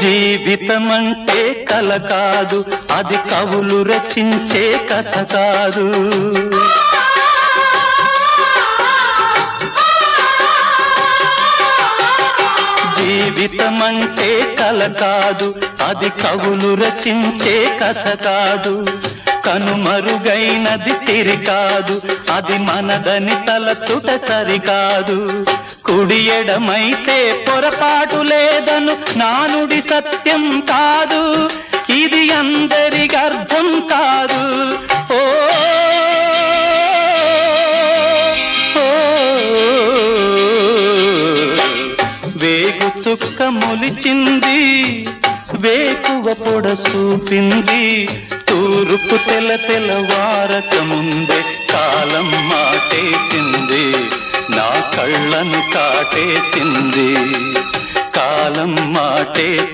జీవితమంటే కల కాదు, అది కవులు రచించే కథ కాదు. జీవితమంటే కల కాదు, అది కవులు రచించే కథ కాదు. కనుమరుగైనది సిరి కాదు, అది మనదని తలచుట సరికాదు. కుడి ఎడమైతే పొరపాటు లేదను నానుడి సత్యం కాదు, ఇది అందరికి అర్థం కాదు. ఓ వేగు చుక్క మొలిచింది, వేకువ పొడ చూపింది, తూర్పు తెల్లవారక ముందే కాలం మాటేసింది, నా కళ్ళను కాటేసింది, కాలం మాటేసింది.